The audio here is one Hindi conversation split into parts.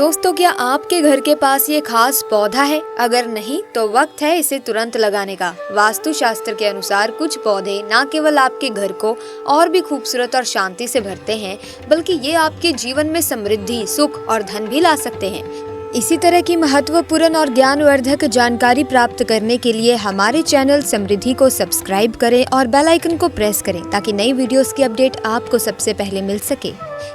दोस्तों, क्या आपके घर के पास ये खास पौधा है? अगर नहीं तो वक्त है इसे तुरंत लगाने का। वास्तु शास्त्र के अनुसार कुछ पौधे न केवल आपके घर को और भी खूबसूरत और शांति से भरते हैं, बल्कि ये आपके जीवन में समृद्धि, सुख और धन भी ला सकते हैं। इसी तरह की महत्वपूर्ण और ज्ञानवर्धक जानकारी प्राप्त करने के लिए हमारे चैनल समृद्धि को सब्सक्राइब करें और बेल आइकन को प्रेस करें ताकि नई वीडियोस की अपडेट आपको सबसे पहले मिल सके।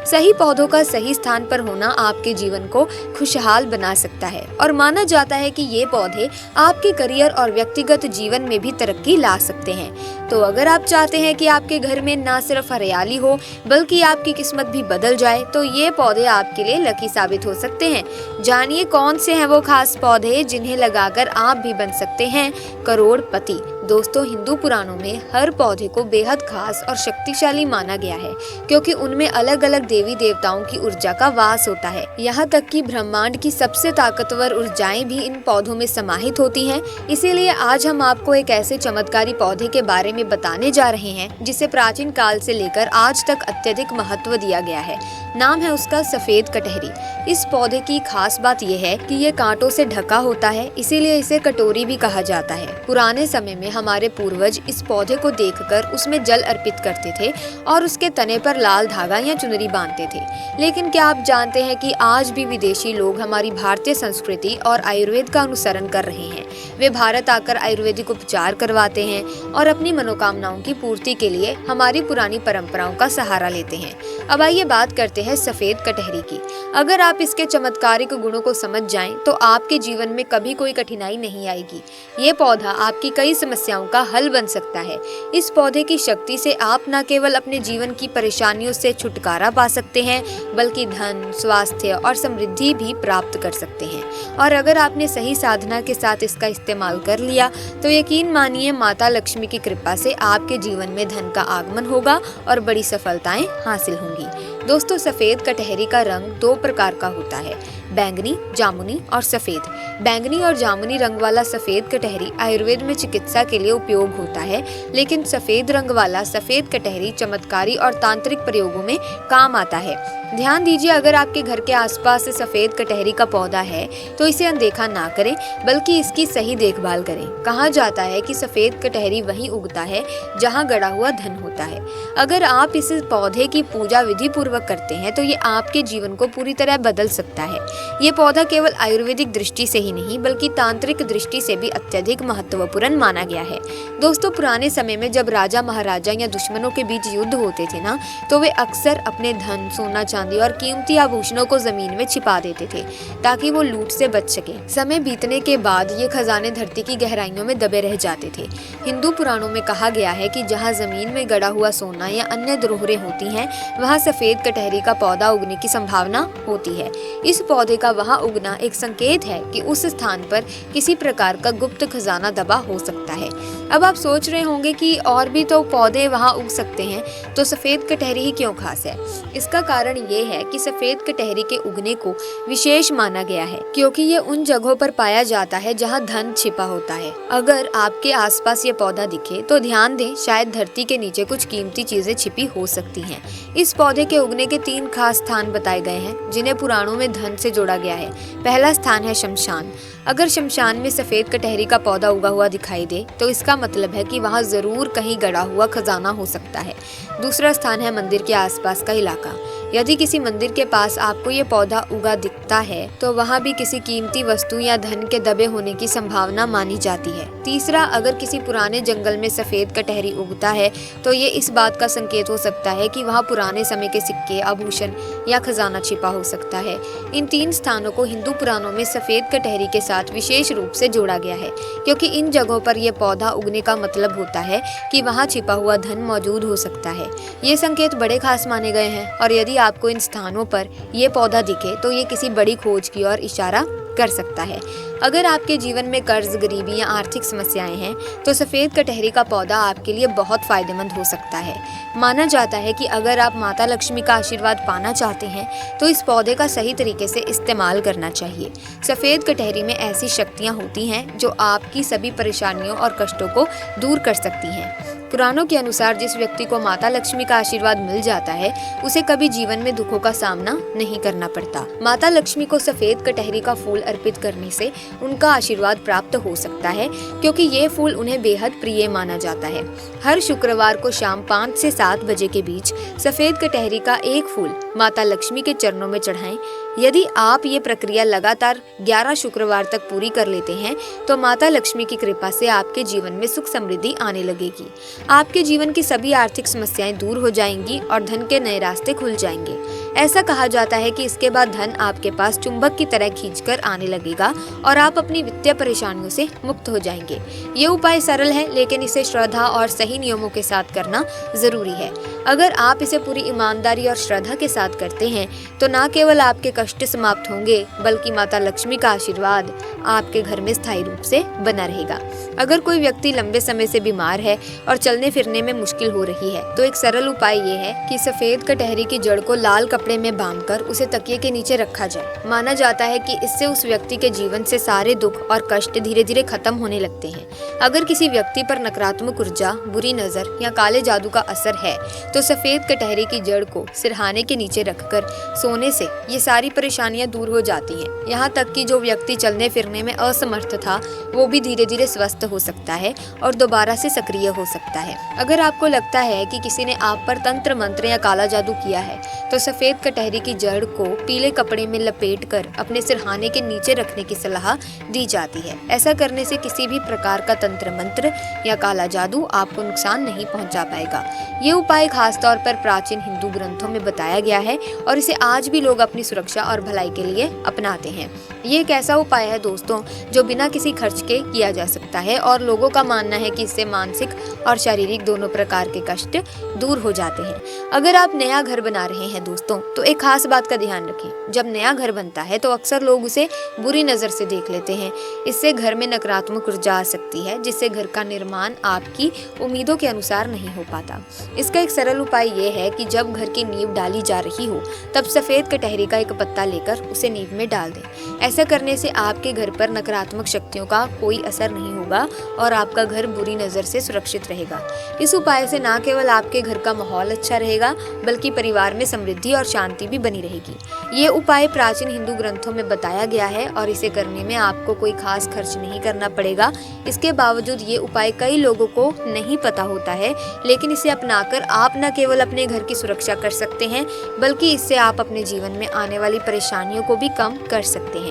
सही पौधों का सही स्थान पर होना आपके जीवन को खुशहाल बना सकता है और माना जाता है कि ये पौधे आपके करियर और व्यक्तिगत जीवन में भी तरक्की ला सकते हैं। तो अगर आप चाहते हैं कि आपके घर में न सिर्फ हरियाली हो बल्कि आपकी किस्मत भी बदल जाए, तो ये पौधे आपके लिए लकी साबित हो सकते हैं। जानिए कौन से हैं वो खास पौधे जिन्हें लगाकर आप भी बन सकते हैं करोड़पति। दोस्तों, हिंदू पुराणों में हर पौधे को बेहद खास और शक्तिशाली माना गया है, क्योंकि उनमें अलग अलग देवी देवताओं की ऊर्जा का वास होता है। यहाँ तक कि ब्रह्मांड की सबसे ताकतवर ऊर्जाएं भी इन पौधों में समाहित होती हैं। इसीलिए आज हम आपको एक ऐसे चमत्कारी पौधे के बारे में बताने जा रहे हैं जिसे प्राचीन काल से लेकर आज तक अत्यधिक महत्व दिया गया है। नाम है उसका सफेद कटहरी। इस पौधे की खास बात यह है कि ये कांटों से ढका होता है, इसीलिए इसे कटोरी भी कहा जाता है। पुराने समय में हमारे पूर्वज इस पौधे को देखकर उसमें जल अर्पित करते थे और उसके तने पर लाल धागा या चुनरी बांधते थे। लेकिन क्या आप जानते हैं कि आज भी विदेशी लोग हमारी भारतीय संस्कृति और आयुर्वेद का अनुसरण कर रहे हैं। वे भारत आकर आयुर्वेदिक उपचार करवाते हैं और अपनी मनोकामनाओं की पूर्ति के लिए हमारी पुरानी परंपराओं का सहारा लेते हैं। अब आइए बात करते हैं सफेद कटहरी की। अगर आप इसके चमत्कारिक गुणों को समझ जाएं, तो आपके जीवन में कभी कोई कठिनाई नहीं आएगी। ये पौधा आपकी कई समस्याओं का हल बन सकता है। इस पौधे की शक्ति से आप न केवल अपने जीवन की परेशानियों से छुटकारा पा सकते हैं, बल्कि धन, स्वास्थ्य और समृद्धि भी प्राप्त कर सकते हैं। और अगर आपने सही साधना के साथ इसका इस्तेमाल कर लिया, तो यकीन मानिए माता लक्ष्मी की कृपा से आपके जीवन में धन का आगमन होगा और बड़ी सफलताएं हासिल होंगी। दोस्तों, सफेद कटहरी का रंग दो प्रकार का होता है, बैंगनी, जामुनी और सफेद। बैंगनी और जामुनी रंग वाला सफेद कटहरी आयुर्वेद में चिकित्सा के लिए उपयोग होता है, लेकिन सफेद रंग वाला सफेद कटहरी चमत्कारी और तांत्रिक प्रयोगों में काम आता है। ध्यान दीजिए, अगर आपके घर के आसपास सफेद कटहरी का पौधा है तो इसे अनदेखा ना करें, बल्कि इसकी सही देखभाल करें। कहा जाता है कि सफेद कटहरी वहीं उगता है जहां गड़ा हुआ धन होता है। अगर आप इस पौधे की पूजा विधि पूर्वक करते हैं तो ये आपके जीवन को पूरी तरह बदल सकता है। ये पौधा केवल आयुर्वेदिक दृष्टि से ही नहीं बल्कि तांत्रिक दृष्टि से भी अत्यधिक महत्वपूर्ण माना गया है। दोस्तों, पुराने समय में जब राजा महाराजा या दुश्मनों के बीच युद्ध होते थे ना, तो वे अक्सर अपने धन, सोना चांदी और कीमती आभूषणों को जमीन में छिपा देते थे ताकि वो लूट से बच सके। समय बीतने के बाद ये खजाने धरती की गहराइयों में दबे रह जाते थे। हिंदू पुराणों में कहा गया है कि जहाँ जमीन में गड़ा हुआ सोना या अन्य धरोहरें होती हैं, वहाँ सफेद कटहरी का पौधा उगने की संभावना होती है। इस पौधे का वहाँ उगना एक संकेत है कि उस स्थान पर किसी प्रकार का गुप्त खजाना दबा हो सकता है। अब आप सोच रहे होंगे कि और भी तो पौधे वहाँ उग सकते हैं, तो सफेद कटहरी ही क्यों खास है? इसका कारण ये है कि सफेद कटहरी के उगने को विशेष माना गया है, क्योंकि ये उन जगहों पर पाया जाता है जहाँ धन छिपा होता है। अगर आपके आसपास ये पौधा दिखे तो ध्यान दें, शायद धरती के नीचे कुछ कीमती चीजें छिपी हो सकती हैं। इस पौधे के उगने के 3 खास स्थान बताए गए हैं जिन्हें पुराणों में धन से जोड़ा गया है। पहला स्थान है शमशान। अगर शमशान में सफेद कटहरी का पौधा उगा हुआ दिखाई दे तो इसका मतलब है कि वहाँ जरूर कहीं गड़ा हुआ खजाना हो सकता है। दूसरा स्थान है मंदिर के आसपास का इलाका। यदि किसी मंदिर के पास आपको ये पौधा उगा दिखता है तो वहाँ भी किसी कीमती वस्तु या धन के दबे होने की संभावना मानी जाती है। तीसरा, अगर किसी पुराने जंगल में सफेद कटहरी उगता है तो ये इस बात का संकेत हो सकता है कि वहाँ पुराने समय के सिक्के, आभूषण या खजाना छिपा हो सकता है। इन 3 स्थानों को हिंदू पुराणों में सफेद कटहरी के साथ विशेष रूप से जोड़ा गया है, क्योंकि इन जगहों पर यह पौधा उगने का मतलब होता है कि वहाँ छिपा हुआ धन मौजूद हो सकता है। ये संकेत बड़े खास माने गए हैं और यदि आपको इन स्थानों पर यह पौधा दिखे तो ये किसी बड़ी खोज की ओर इशारा कर सकता है। अगर आपके जीवन में कर्ज, गरीबी या आर्थिक समस्याएं हैं तो सफेद कटहरी का पौधा आपके लिए बहुत फायदेमंद हो सकता है। माना जाता है कि अगर आप माता लक्ष्मी का आशीर्वाद पाना चाहते हैं तो इस पौधे का सही तरीके से इस्तेमाल करना चाहिए। सफेद कटहरी में ऐसी शक्तियां होती हैं जो आपकी सभी परेशानियों और कष्टों को दूर कर सकती हैं। पुराणों के अनुसार जिस व्यक्ति को माता लक्ष्मी का आशीर्वाद मिल जाता है उसे कभी जीवन में दुखों का सामना नहीं करना पड़ता। माता लक्ष्मी को सफेद कटहरी का फूल अर्पित करने से उनका आशीर्वाद प्राप्त हो सकता है, क्योंकि ये फूल उन्हें बेहद प्रिय माना जाता है। हर शुक्रवार को शाम 5 से 7 बजे के बीच सफेद कटहरी का एक फूल माता लक्ष्मी के चरणों में चढ़ाएं। यदि आप ये प्रक्रिया लगातार 11 शुक्रवार तक पूरी कर लेते हैं तो माता लक्ष्मी की कृपा से आपके जीवन में सुख समृद्धि आने लगेगी। आपके जीवन की सभी आर्थिक समस्याएं दूर हो जाएंगी और धन के नए रास्ते खुल जाएंगे। ऐसा कहा जाता है कि इसके बाद धन आपके पास चुंबक की तरह खींचकर आने लगेगा और आप अपनी वित्तीय परेशानियों से मुक्त हो जाएंगे। ये उपाय सरल है, लेकिन इसे श्रद्धा और सही नियमों के साथ करना जरूरी है। अगर आप इसे पूरी ईमानदारी और श्रद्धा के साथ करते हैं तो न केवल आपके कष्ट समाप्त होंगे, बल्कि माता लक्ष्मी का आशीर्वाद आपके घर में स्थायी रूप से बना रहेगा। अगर कोई व्यक्ति लंबे समय से बीमार है और चलने फिरने में मुश्किल हो रही है तो एक सरल उपाय ये है कि सफेद कटहरी की जड़ को लाल कपड़े में बांधकर उसे तकिए के नीचे रखा जाए। माना जाता है कि इससे उस व्यक्ति के जीवन से सारे दुख और कष्ट धीरे धीरे खत्म होने लगते हैं। अगर किसी व्यक्ति पर नकारात्मक ऊर्जा, बुरी नजर या काले जादू का असर है तो सफेद कटहरे की जड़ को सिरहाने के नीचे रखकर सोने से ये सारी परेशानियां दूर हो जाती हैं। यहाँ तक कि जो व्यक्ति चलने फिरने में असमर्थ था वो भी धीरे धीरे स्वस्थ हो सकता है और दोबारा से सक्रिय हो सकता है। अगर आपको लगता है कि किसी ने आप पर तंत्र मंत्र या काला जादू किया है तो सफेद कटहरी की जड़ को पीले कपड़े में लपेटकर अपने सिरहाने के नीचे रखने की सलाह दी जाती है। ऐसा करने से किसी भी प्रकार का तंत्र मंत्र या काला जादू आपको नुकसान नहीं पहुंचा पाएगा। ये उपाय खास तौर पर प्राचीन हिंदू ग्रंथों में बताया गया है और इसे आज भी लोग अपनी सुरक्षा और भलाई के लिए अपनाते हैं। ये एक ऐसा उपाय है दोस्तों जो बिना किसी खर्च के किया जा सकता है और लोगों का मानना है कि इससे मानसिक और शारीरिक दोनों प्रकार के कष्ट दूर हो जाते हैं। अगर आप नया घर बना रहे हैं दोस्तों तो एक खास बात का ध्यान रखें। जब नया घर बनता है तो अक्सर लोग उसे बुरी नजर से देख लेते हैं। इससे घर में नकारात्मक ऊर्जा आ सकती है, जिससे घर का निर्माण आपकी उम्मीदों के अनुसार नहीं हो पाता। इसका एक सरल उपाय ये है कि जब घर की नींव डाली जा रही हो तब सफेद कटहरी का एक पत्ता लेकर उसे नींव में डाल दें। ऐसा करने से आपके घर पर नकारात्मक शक्तियों का कोई असर नहीं होगा और आपका घर बुरी नजर से सुरक्षित रहेगा। इस उपाय से न केवल आपके घर का माहौल अच्छा रहेगा बल्कि परिवार में समृद्धि और शांति भी बनी रहेगी। ये उपाय प्राचीन हिंदू ग्रंथों में बताया गया है और इसे करने में आपको कोई खास खर्च नहीं करना पड़ेगा। इसके बावजूद ये उपाय कई लोगों को नहीं पता होता है, लेकिन इसे अपनाकर आप न केवल अपने घर की सुरक्षा कर सकते हैं बल्कि इससे आप अपने जीवन में आने वाली परेशानियों को भी कम कर सकते हैं।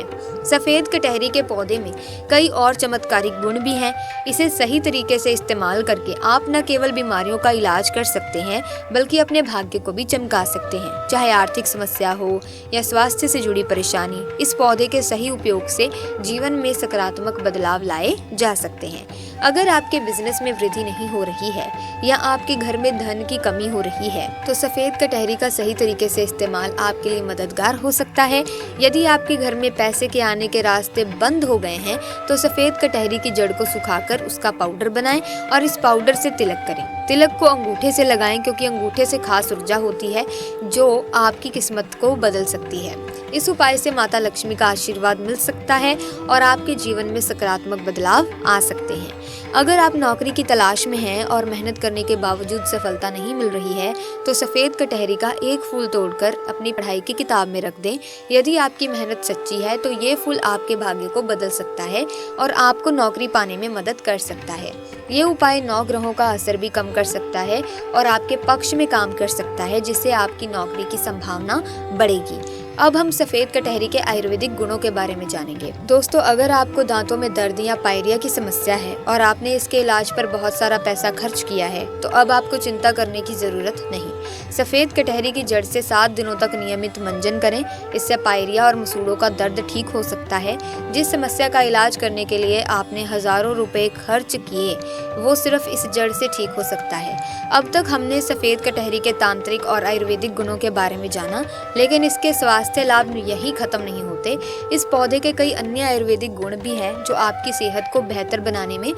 सफेद कटहरी के पौधे में कई और चमत्कारिक गुण भी हैं। इसे सही तरीके से इस्तेमाल करके आप न केवल बीमारियों का इलाज कर सकते हैं बल्कि अपने भाग्य को भी चमका सकते हैं। चाहे आर्थिक समस्या हो या स्वास्थ्य से जुड़ी परेशानी, इस पौधे के सही उपयोग से जीवन में सकारात्मक बदलाव लाए जा सकते हैं। अगर आपके बिजनेस में वृद्धि नहीं हो रही है या आपके घर में धन की कमी हो रही है तो सफेद कटहरी का सही तरीके से इस्तेमाल आपके लिए मददगार हो सकता है। यदि आपके घर में पैसे के आने के रास्ते बंद हो गए हैं तो सफेद कटहरी की जड़ को सुखाकर उसका पाउडर बनाएं और इस पाउडर से तिलक करें। तिलक को अंगूठे से लगाएं क्योंकि अंगूठे से खास ऊर्जा होती है जो आपकी किस्मत को बदल सकती है। इस उपाय से माता लक्ष्मी का आशीर्वाद मिल सकता है और आपके जीवन में सकारात्मक बदलाव आ सकते हैं। अगर आप नौकरी की तलाश में हैं और मेहनत करने के बावजूद सफलता नहीं मिल रही है तो सफेद कटहरी का एक फूल तोड़कर अपनी पढ़ाई की किताब में रख दें। यदि आपकी मेहनत सच्ची है तो ये फूल आपके भाग्य को बदल सकता है और आपको नौकरी पाने में मदद कर सकता है। ये उपाय 9 ग्रहों का असर भी कम कर सकता है और आपके पक्ष में काम कर सकता है, जिससे आपकी नौकरी की संभावना बढ़ेगी। अब हम सफेद कटहरी के आयुर्वेदिक गुणों के बारे में जानेंगे। दोस्तों, अगर आपको दांतों में दर्द या पायरिया की समस्या है और आपने इसके इलाज पर बहुत सारा पैसा खर्च किया है तो अब आपको चिंता करने की जरूरत नहीं। सफेद कटहरी की जड़ से 7 दिनों तक नियमित मंजन करें। इससे पायरिया और मसूड़ों का दर्द ठीक हो सकता है। जिस समस्या का इलाज करने के लिए आपने हजारों रुपए खर्च किए वो सिर्फ इस जड़ से ठीक हो सकता है। अब तक हमने सफेद कटहरी के तांत्रिक और आयुर्वेदिक गुणों के बारे में जाना, लेकिन इसके स्वास्थ्य लाभ यही खत्म नहीं होते। इस पौधे के कई अन्य आयुर्वेदिक गुण भी हैं जो आपकी सेहत को बेहतर बनाने में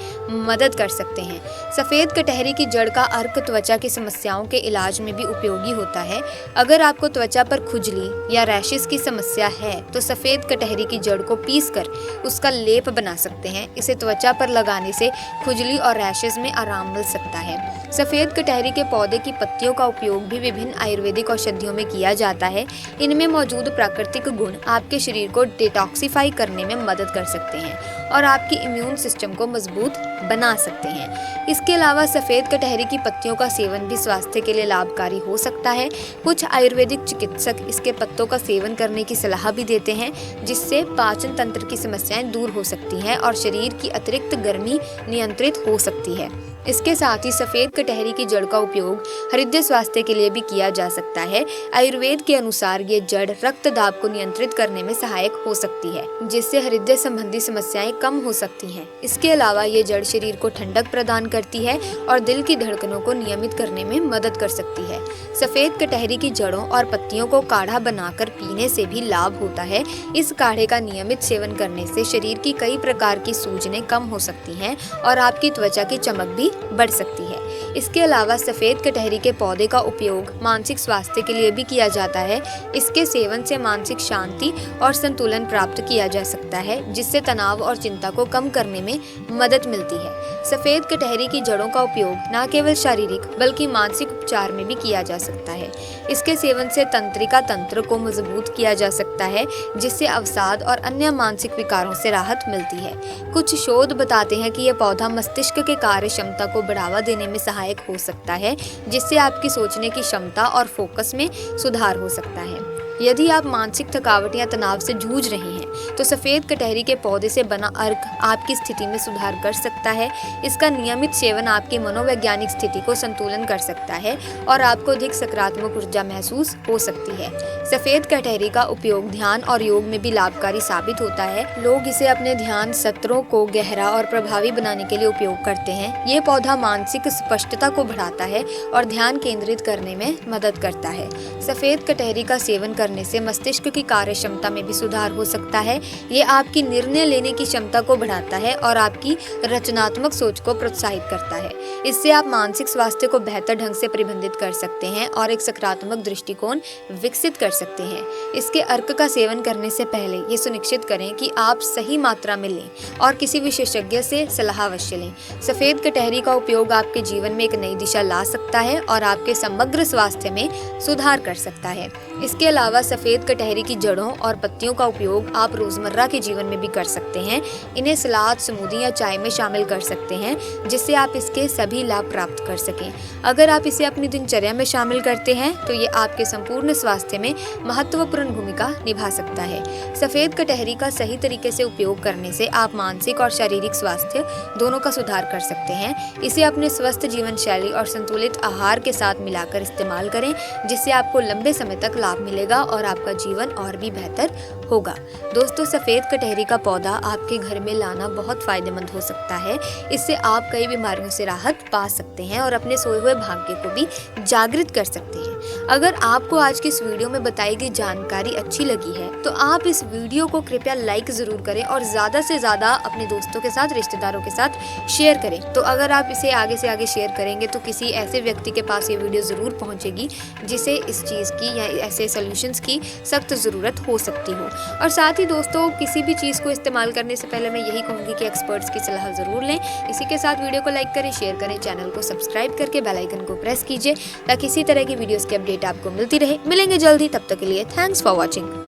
मदद कर सकते हैं। सफेद कटहरी की जड़ का अर्क त्वचा की समस्याओं के इलाज में भी उपयोगी होता है। अगर आपको त्वचा पर खुजली या रैशेस की समस्या है तो सफेद कटहरी की जड़ को पीसकर उसका लेप बना सकते हैं। इसे त्वचा पर लगाने से खुजली और रैशेस में आराम मिल सकता है। सफ़ेद कटहरी के पौधे की पत्तियों का उपयोग भी विभिन्न आयुर्वेदिक औषधियों में किया जाता है। इनमें मौजूद प्राकृतिक गुण आपके शरीर को डिटॉक्सिफाई करने में मदद कर सकते हैं और आपकी इम्यून सिस्टम को मजबूत बना सकते हैं। इसके अलावा सफ़ेद कटहरी की पत्तियों का सेवन भी स्वास्थ्य के लिए लाभकारी हो सकता है। कुछ आयुर्वेदिक चिकित्सक इसके पत्तों का सेवन करने की सलाह भी देते हैं, जिससे पाचन तंत्र की समस्याएं दूर हो सकती हैं और शरीर की अतिरिक्त गर्मी नियंत्रित हो सकती है। इसके साथ ही सफ़ेद कटहरी की जड़ का उपयोग हृदय स्वास्थ्य के लिए भी किया जा सकता है। आयुर्वेद के अनुसार ये जड़ रक्त दाब को नियंत्रित करने में सहायक हो सकती है, जिससे हृदय संबंधी समस्याएं कम हो सकती हैं। इसके अलावा ये जड़ शरीर को ठंडक प्रदान करती है और दिल की धड़कनों को नियमित करने में मदद कर सकती है। सफ़ेद कटहरी की जड़ों और पत्तियों को काढ़ा बनाकर पीने से भी लाभ होता है। इस काढ़े का नियमित सेवन करने से शरीर की कई प्रकार की सूजनें कम हो सकती हैं और आपकी त्वचा की चमक भी बढ़ सकती है। इसके अलावा सफ़ेद कटहरी के पौधे का उपयोग मानसिक स्वास्थ्य के लिए भी किया जाता है। इसके सेवन से मानसिक शांति और संतुलन प्राप्त किया जा सकता है, जिससे तनाव और चिंता को कम करने में मदद मिलती है। सफ़ेद कटहरी की जड़ों का उपयोग न केवल शारीरिक बल्कि मानसिक उपचार में भी किया जा सकता है। इसके सेवन से तंत्रिका तंत्र को मजबूत किया जा सकता है, जिससे अवसाद और अन्य मानसिक विकारों से राहत मिलती है। कुछ शोध बताते हैं कि यह पौधा मस्तिष्क के कार्य क्षमता को बढ़ावा देने में सहायक हो सकता है, जिससे आपकी सोचने की क्षमता और फोकस में सुधार हो सकता है। यदि आप मानसिक थकावट या तनाव से जूझ रहे हैं तो सफ़ेद कटहरी के पौधे से बना अर्क आपकी स्थिति में सुधार कर सकता है। इसका नियमित सेवन आपकी मनोवैज्ञानिक स्थिति को संतुलन कर सकता है और आपको अधिक सकारात्मक ऊर्जा महसूस हो सकती है। सफ़ेद कटहरी का उपयोग ध्यान और योग में भी लाभकारी साबित होता है। लोग इसे अपने ध्यान सत्रों को गहरा और प्रभावी बनाने के लिए उपयोग करते हैं। ये पौधा मानसिक स्पष्टता को बढ़ाता है और ध्यान केंद्रित करने में मदद करता है। सफ़ेद कटहरी का सेवन करने से मस्तिष्क की कार्य क्षमता में भी सुधार हो सकता है। ये आपकी निर्णय लेने की क्षमता को बढ़ाता है और आपकी रचनात्मक सोच को प्रोत्साहित करता है। इससे आप मानसिक स्वास्थ्य को बेहतर ढंग से प्रबंधित कर सकते हैं और एक सकारात्मक दृष्टिकोण विकसित कर सकते हैं। इसके अर्क का सेवन करने से पहले ये सुनिश्चित करें कि आप सही मात्रा में लें और किसी विशेषज्ञ से सलाह अवश्य लें। सफ़ेद कटहरी का उपयोग आपके जीवन में एक नई दिशा ला सकता है और आपके समग्र स्वास्थ्य में सुधार कर सकता है। इसके अलावा सफ़ेद कटहरी की जड़ों और पत्तियों का उपयोग आप रोजमर्रा के जीवन में भी कर सकते हैं। इन्हें सलाद, स्मूदी या चाय में शामिल कर सकते हैं, जिससे आप इसके सभी लाभ प्राप्त कर सकें। अगर आप इसे अपनी दिनचर्या में शामिल करते हैं तो ये आपके संपूर्ण स्वास्थ्य में महत्वपूर्ण भूमिका निभा सकता है। सफ़ेद कटहरी का सही तरीके से उपयोग करने से आप मानसिक और शारीरिक स्वास्थ्य दोनों का सुधार कर सकते हैं। इसे अपने स्वस्थ जीवन शैली और संतुलित आहार के साथ मिलाकर इस्तेमाल करें, जिससे आपको लंबे समय तक लाभ मिलेगा और आपका जीवन और भी बेहतर होगा। दोस्तों, सफ़ेद कटहरी का पौधा आपके घर में लाना बहुत फायदेमंद हो सकता है। इससे आप कई बीमारियों से राहत पा सकते हैं और अपने सोए हुए भाग्य को भी जागृत कर सकते हैं। अगर आपको आज की इस वीडियो में बताई गई जानकारी अच्छी लगी है तो आप इस वीडियो को कृपया लाइक ज़रूर करें और ज़्यादा से ज़्यादा अपने दोस्तों के साथ, रिश्तेदारों के साथ शेयर करें। तो अगर आप इसे आगे से आगे शेयर करेंगे तो किसी ऐसे व्यक्ति के पास ये वीडियो ज़रूर पहुँचेगी जिसे इस चीज़ की या ऐसे सॉल्यूशंस की सख्त ज़रूरत हो सकती हो। और साथ ही दोस्तों, किसी भी चीज़ को इस्तेमाल करने से पहले मैं यही कहूँगी कि एक्सपर्ट्स की सलाह ज़रूर लें। इसी के साथ वीडियो को लाइक करें, शेयर करें, चैनल को सब्सक्राइब करके बेल आइकन को प्रेस कीजिए ताकि इसी तरह की वीडियोस की अपडेट आपको मिलती रहे। मिलेंगे जल्दी, तब तक के लिए थैंक्स फॉर वॉचिंग।